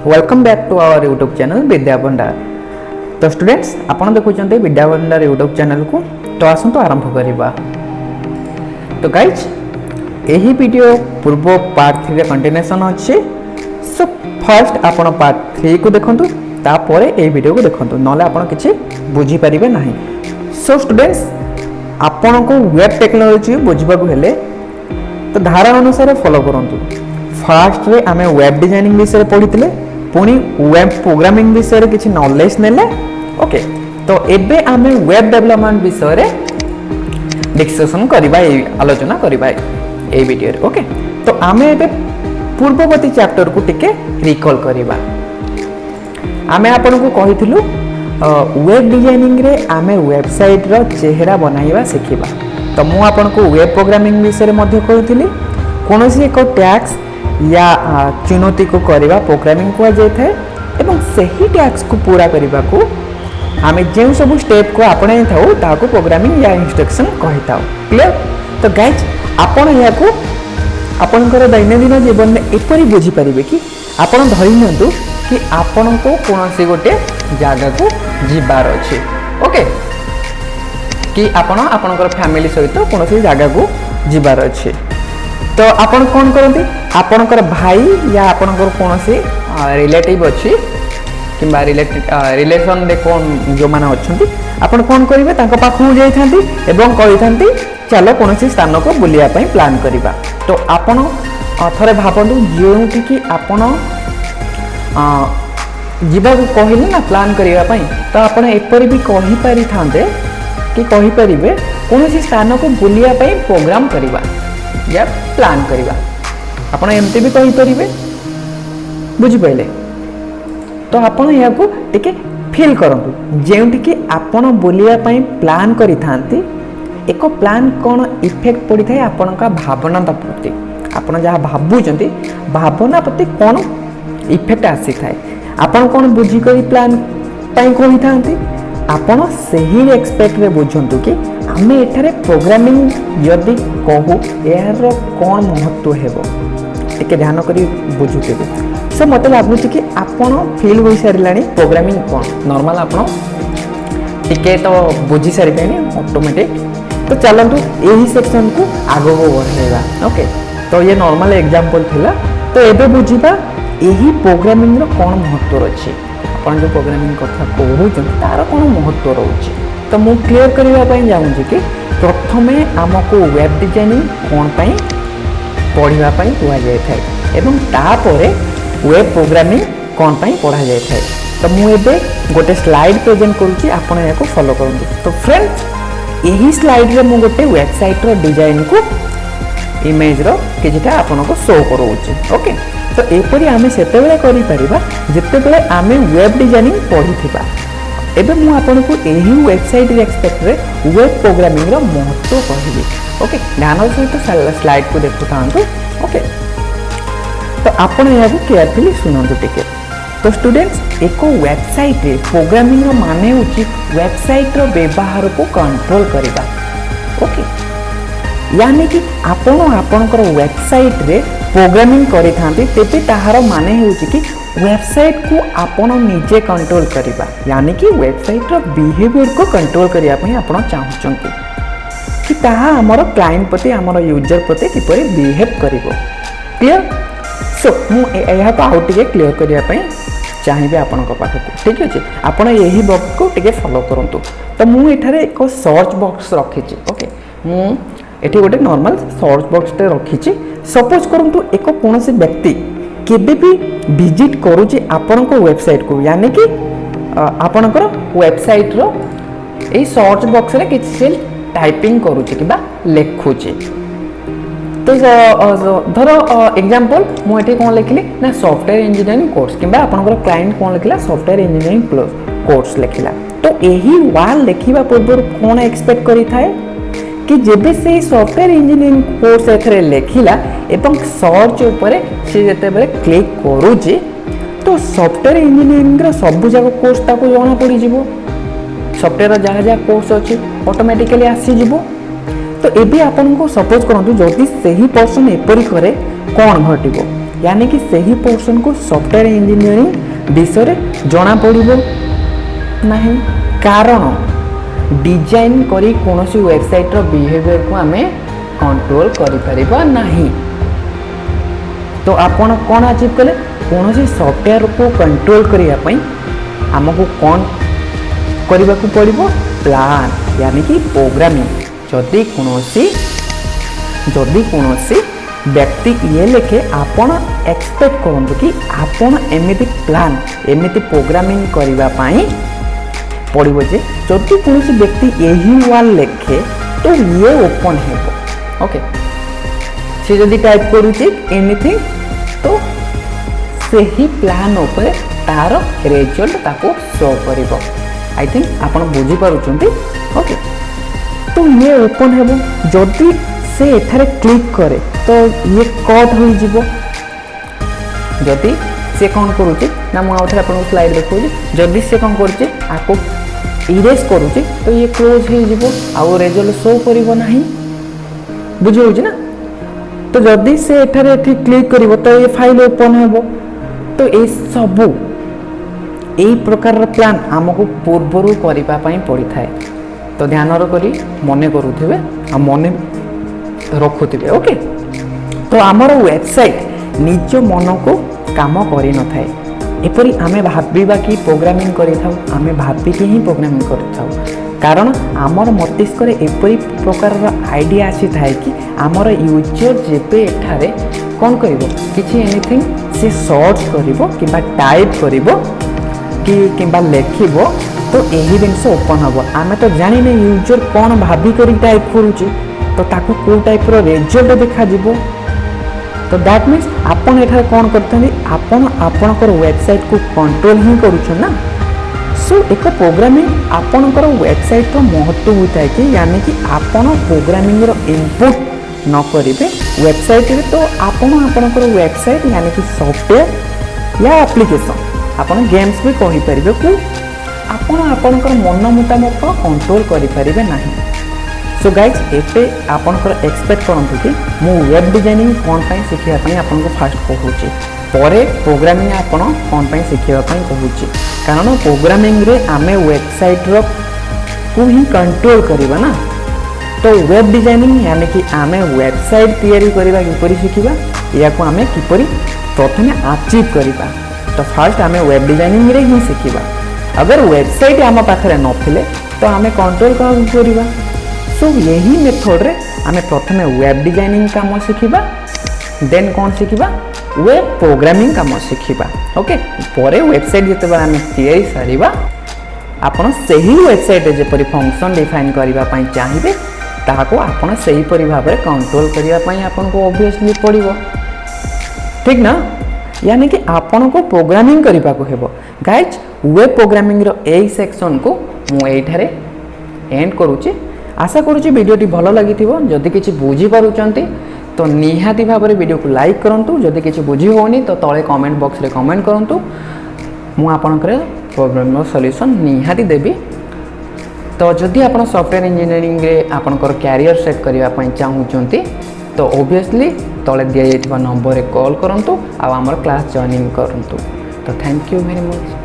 Welcome back to our YouTube channel Vidya Bhandar. तो students आपण देखुचंते विद्या भंडार यूट्यूब चैनल को। तो आसंतु आरंभ करिबा। तो गाइज एही वीडियो पूर्व पार्ट 3 रे कंटिन्यूएशन अछि। सो फर्स्ट आपण पार्ट 3 को देखंतु, तापर ए वीडियो को देखंतु, नले आपण किछि बुझी परिबे नाही। सो स्टूडेंट्स आपण को वेब टेक्नोलॉजी बुझिबा को हेले तो धारणा अनुसार फॉलो करंतु। फर्स्ट रे आमे वेब डिजाइनिंग विषय पढ़िथिले, पुनी वेब प्रोग्रामिंग विषय रे किछि नॉलेज नेले। ओके, तो एबे आमे वेब डेवलपमेंट विषय रे डिस्कशन करबा, आलोचना करबा ए वीडियो रे। ओके, तो आमे एबे पूर्ववर्ती चैप्टर को टिके रिकॉल करबा। आमे आपन को कहिथिलु वेब डिजाइनिंग रे आमे वेबसाइट रो चेहरा बनाइबा सिखिबा। तो मु आपन को वेब प्रोग्रामिंग विषय रे मध्ये कहिथिली कोनोसी एक टैक्स या चुनौती को करवा प्रोग्रामिंग को जाए थे, एवं सही टैक्स को पूरा करने को आम जो सब स्टेप को आपणाई थाउ ताको प्रोग्रामिंग या इंस्ट्रक्शन कही था। क्लियर? तो गाइज आपण या को आपनकर दैनंदिन जीवन में एपरी बुझी पारिबे कि आपण धरि नियंतु कि आपण को कोनोसी गोटे जागा को जिबार अछि। ओके, कि आपण आपनकर फैमिली सहित कोनोसी जागा को जिबार अछि। तो आपण कौन करती, आपणकर भाई या आपणकर कौन से रिलेटिव अच्छी कि रिलेशन रे कौन जो माने अच्छी आपण कौन करेंगे पाखु जाइथांती एवं कहिथांती चलो कौन सी स्थान को बुलिया पई प्लान करिबा। तो आपण थरे भाबंतु जेउठी कि आपण जीवा को कहले ना प्लान करिया पई, तो आपण एपरि भी कहि पारि थांते कि कहि परिबे कौन सी स्थान को बुलिया पई प्रोग्राम करिबा या प्लान करिबा। आपण एमती भी कहि परिबे, बुझि पइले। तो आपण या को टिके फील करंतु जेउठी कि आपण बोलिया पई प्लान करि थांती, एको प्लान कोन इफेक्ट पड़ी थाए आपण का भावना प्रति। आपण जहा भाबुचंती भावना प्रति कोन इफेक्ट आसी थाए, आपण कोन बुझि करी प्लान पई कहि थांती, आपण सही एक्सपेक्ट रे बुझंतु कि आमे एठारे प्रोग्रामिंग यदि कहू यार कौन महत्व हेबो, टिके ध्यान करी बुझुतेबे। सो मते लागुची कि आपण फील होई सारिलानी प्रोग्रामिंग कोन नॉर्मल आपण टिके तो बुझी सारिबेनी ऑटोमेटिक। तो चलंतु एही सेक्शन को आगो बढ़ाइबा। ओके, तो ये नॉर्मल एग्जांपल थिला। तो एबे बुझिबा एही प्रोग्रामिंग रो कोन महत्व अछि, आपण जो प्रोग्रामिंग कथा कहूछन तार कोन महत्व रहउछि। तो मु क्लियर करबा पई जाउछि कि प्रथमे आमको वेब डिजाइनिंग कोन पई पढ़िबा पई हुआ जाय थाए एवं तापरे वेब प्रोग्रामिंग कोन पई पढ़ा जाय थाए। तो मु एबे गोटे स्लाइड प्रेजेंट करूछि, आपण याको फॉलो करंतु। तो फ्रेंड्स एही स्लाइड रे मु गोटे वेबसाइट रो डिजाइन को इमेज रो किछटा आपण को शो करूछि। ओके, तो एपरि आमे सेतेबेले करि परिबा जेतेबेले आमे वेब डिजाइनिंग पढ़िथिबा। एबे मु आपन को एही वेबसाइट एक्सपेक्ट रे वेब प्रोग्रामिंग रो महत्व कहबी। ओके, ध्यान सहित स्लाइड को देखु थांतु। ओके, तो आपण याको केयरफुली सुनंतु टिके। तो स्टूडेंट्स एको वेबसाइट रे प्रोग्रामिंग रो माने होची वेबसाइट रो व्यवहार को कंट्रोल करबा। ओके, यानी कि आपण आपनकर वेबसाइट रे प्रोग्रामिंग करि थांती तेबे ताहार माने होची कि वेबसाइट को आपण निजे कंट्रोल करिबा, यानी कि वेबसाइट रो बिहेवियर को कंट्रोल करिया पई आपण चाहुचंती कि ताहा हमर क्लाइंट प्रति हमर यूजर प्रति किपरि बिहेव करिवो। क्लियर? सो मु एहा को आउट टिके क्लियर करिया पई चाहिबे आपण को पाखो। ठीक अछि, आपण एही बॉक्स को टिके फॉलो करंतु। तो मु एठारे एक सर्च बॉक्स रखिछि। ओके, मु एठी गोटे नॉर्मल सर्च बॉक्स ते रखिछि। सपोज करंतु एको कोनोसी व्यक्ति केबे भी विजिट करूची आपनको वेबसाइट को, यानी कि आपनकर वेबसाइट रो ए सर्च बॉक्स रे किछि टाइपिंग करूची किबा लेखुची। तो धरो एग्जांपल मु एठी कोन लिखली ना सॉफ्टवेयर इंजीनियरिंग कोर्स किबा आपनकर क्लाइंट कोन लिखला सॉफ्टवेयर इंजीनियरिंग कोर्स लिखिला। तो एही वाल लेखिबा पूर्व कोन एक्सपेक्ट करि थाए कि जेबे से सॉफ्टवेयर इंजीनियरिंग कोर्स एथरे लेखिला एवं सर्च ऊपर से जेतेबेले क्लिक करूची तो सॉफ्टवेयर इंजीनियरिंग रो सब जगह कोर्स ताको जणा पड़ी जिवो। सॉफ्टवेयर जहाँ जहाँ कोर्स अच्छी ऑटोमेटिकली आसी जिवो। तो एबे आपन को सपोज करंतु जदि सही पर्सन एपरि करे कोन घटिबो यानी कि सही पर्सन को सॉफ्टवेयर इंजीनियरिंग विषय जना पड़िबो नहीं कारण डिजाइन करी कोनोसी वेबसाइट रो बिहेवियर को आमे कंट्रोल करि परिबा नहीं। तो आपण कौन अचीव कले कोनोसी सॉफ्टवेयर को कंट्रोल करिया पई हमको कौन करबा को पड़िबो प्लान यानी कि प्रोग्रामिंग। जदि कोनोसी व्यक्ति ये लेखे आपण एक्सपेक्ट करंतु कि आपण एमिति प्लान एमिति प्रोग्रामिंग करबा पई पड़िबो जे जदि कोनोसी व्यक्ति यही वाल लेखे तो ये ओपन हेबो। ओके से जदि टाइप करूची एनीथिंग तो सही प्लान ऊपर तार रिजल्ट ताको शो करिवो। आई थिंक आपण बुझी पारुचंती। ओके तो ये ओपन हेबो जदि से एथारे क्लिक करे तो ये कट हो जिवो। जदि से कौन करूची ना मु आउथरे आपण स्लाइड देखौली जदि से कौन करूची आको इरेज करूची तो ये क्लोज हो जिवो आ रिजल्ट शो करिवो नाही। बुझी होची ना। तो जदि से एठारे एठी क्लिक करिवो तो ये फाइल ओपन हेबो। तो ए सबु एई प्रकार प्लान हमको पूर्वरु करिबा पई पड़ी थाए। तो ध्यान करी मने करूथिबे आ मने रखुथिबे। ओके तो आमर वेबसाइट निज मन को काम करि न थाए। एपरी आमे भाबिबा कि प्रोग्रामिंग करि थाउ आमे भाबिकी ही प्रोग्रामिंग करि थाउ कारण आमर मस्तिष्क रे एपरी प्रकार आइडिया आसी थाए कि आमर यूजर जेबे एठारे कौन करिवो किछि एनीथिंग से सर्च करिवो किबा टाइप करिवो किबा लेखिवो तो यही जिनस ओपन हम। आमे तो जानी नहीं यूजर कौन भाभी करी टाइप करूची तो ताकू को टाइप रो रिजल्ट देखा जिवो। तो दैट मीन्स आपण एठारे कौन करथनी आपण आपनकर वेबसाइट को कंट्रोल ही करूछन ना। सो एक प्रोग्रामिंग आपनकर वेबसाइट रो महत्व होता है कि यानी कि आपण प्रोग्रामिंग रो इनपुट न करिवे वेबसाइट रे तो आपण आपनकर वेबसाइट यानी कि सॉफ्टवेयर या एप्लीकेशन आपण गेम्स भी कहि परिबे को आपण आपनकर मन मुताबिक कंट्रोल करि परिबे नाही। सो गाइज एते आपनकर एक्सपेक्ट करंतु कि मु वेब डिजाइनिंग कोन पई सिखिया पई आपनको फास्ट कहूची परे प्रोग्रामिंग आपण कोन पई सिखिया पई कहूची कारण प्रोग्रामिंग रे आमे वेबसाइट रो को ही कंट्रोल करिबा ना। तो वेब डिजाइनिंग यानी कि आमे वेबसाइट तैयारी करिबा किपरि सिखिबा या को आमे किपरि प्रथमे अचीव करिबा। तो फास्ट आमे वेब डिजाइनिंग रे ही सिखिबा। अगर वेबसाइट आम पाखरे नथिले तो आमे कंट्रोल करिबा। सो यही मेथड रे आमे प्रथमे वेब डिजाइनिंग काम सिखिबा देन कौन सिखिबा वेब प्रोग्रामिंग काम सिखिबा। ओके परे वेबसाइट जते आमे तैयारी सारिबा आपण सही वेबसाइट रे जेपरि फंक्शन डिफाइन करिबा पई चाहिबे ताको आपण सही परि भाबरे कंट्रोल करिबा पई आपण को ऑब्वियसली पड़िबो। ठीक ना यानी कि आपण को प्रोग्रामिंग करिबा को हेबो। गाइज वेब प्रोग्रामिंग रो एई सेक्शन को मु एठारे एंड करूची। आशा करूची वीडियोटी भलो लागिथिबो। जदि किछि बुझी पारुचंती तो निहाती भाबरे वीडियो को लाइक करंतु। जदि किछि बुझी होनी तो तळे कमेंट बॉक्स रे कमेंट करंतु मु आपनकर प्रॉब्लम रो सॉल्यूशन निहाती देबी। तो जदि आपण सॉफ्टवेयर इंजीनियरिंग रे आपनकर कैरियर सेट करिवा पई चाहुचंती तो ऑब्वियसली तळे दिया जाइथिबा नंबर रे कॉल करंतु आ हमर क्लास जॉइनिंग करंतु। तो थैंक यू वेरी मच।